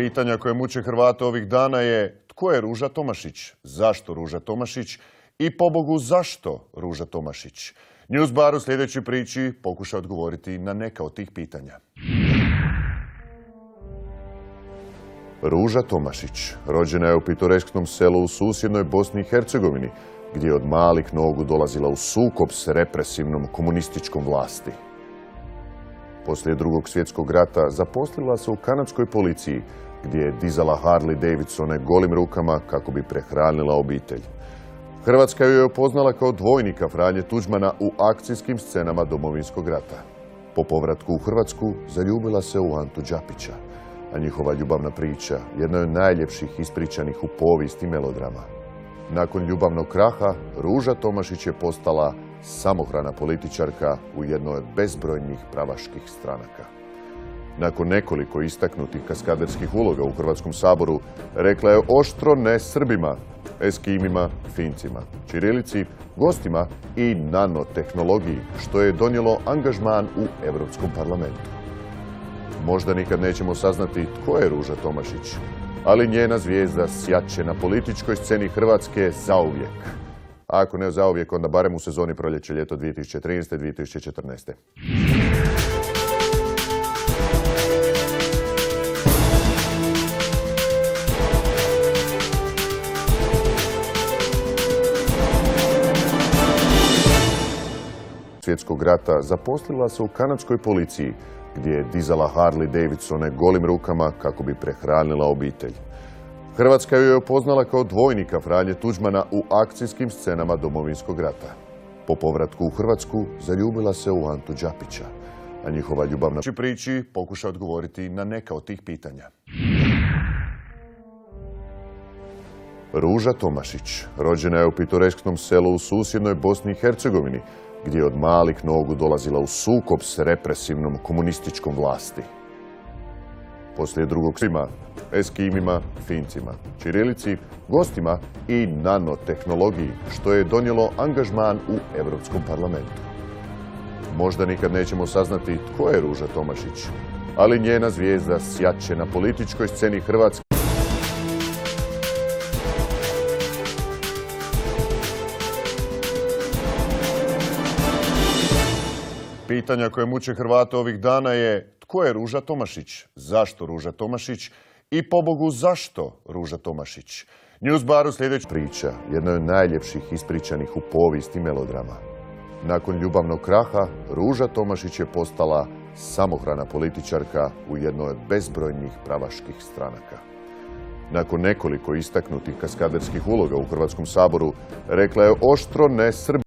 Pitanja koje muče Hrvate ovih dana je tko je Ruža Tomašić, zašto Ruža Tomašić i pobogu zašto Ruža Tomašić. Newsbar u sljedećoj priči pokuša odgovoriti na neka od tih pitanja. Ruža Tomašić rođena je u pitoresknom selu u susjednoj Bosni i Hercegovini, gdje je od malih nogu dolazila u sukob s represivnom komunističkom vlasti. Poslije Drugog svjetskog rata zaposlila se u kanadskoj policiji, gdje je dizala Harley Davidsone golim rukama kako bi prehranila obitelj. Hrvatska ju je upoznala kao dvojnika Franje Tuđmana u akcijskim scenama Domovinskog rata. Po povratku u Hrvatsku zaljubila se u Antu Đapića, a njihova ljubavna priča jedna je od najljepših ispričanih u povijesti melodrama. Nakon ljubavnog kraha, Ruža Tomašić je postala samohrana političarka u jednoj od bezbrojnih pravaških stranaka. Nakon nekoliko istaknutih kaskaderskih uloga u Hrvatskom saboru, rekla je oštro ne Srbima, Eskimima, Fincima, ćirilici, gostima i nanotehnologiji, što je donijelo angažman u Europskom parlamentu. Možda nikad nećemo saznati tko je Ruža Tomašić, ali njena zvijezda sjat će na političkoj sceni Hrvatske zauvijek. A ako ne zauvijek, onda barem u sezoni proljeće-ljeto 2013-2014. Svjetskog rata zaposlila se u kanadskoj policiji, gdje je dizala Harley Davidsone golim rukama kako bi prehranila obitelj. Hrvatska ju je upoznala kao dvojnika Franje Tuđmana u akcijskim scenama Domovinskog rata. Po povratku u Hrvatsku zaljubila se u Antu Đapića, a njihova ljubavna priči pokuša odgovoriti na neka od tih pitanja. Ruža Tomašić rođena je u pitoresknom selu u susjednoj Bosni i Hercegovini, gdje je od malih nogu dolazila u sukob s represivnom komunističkom vlasti. Poslije Drugog svjetskog rata, Eskimima, Fincima, ćirilici, gostima i nanotehnologiji, što je donijelo angažman u Europskom parlamentu. Možda nikad nećemo saznati tko je Ruža Tomašić, ali njena zvijezda sjat će na političkoj sceni Hrvatske. Pitanja koje muče Hrvate ovih dana je tko je Ruža Tomašić, zašto Ruža Tomašić i pobogu zašto Ruža Tomašić. Newsbar u sljedećoj priča jedna je od najljepših ispričanih u povijesti melodrama. Nakon ljubavnog kraha, Ruža Tomašić je postala samohrana političarka u jednoj od bezbrojnih pravaških stranaka. Nakon nekoliko istaknutih kaskaderskih uloga u Hrvatskom saboru, rekla je oštro ne Srbima.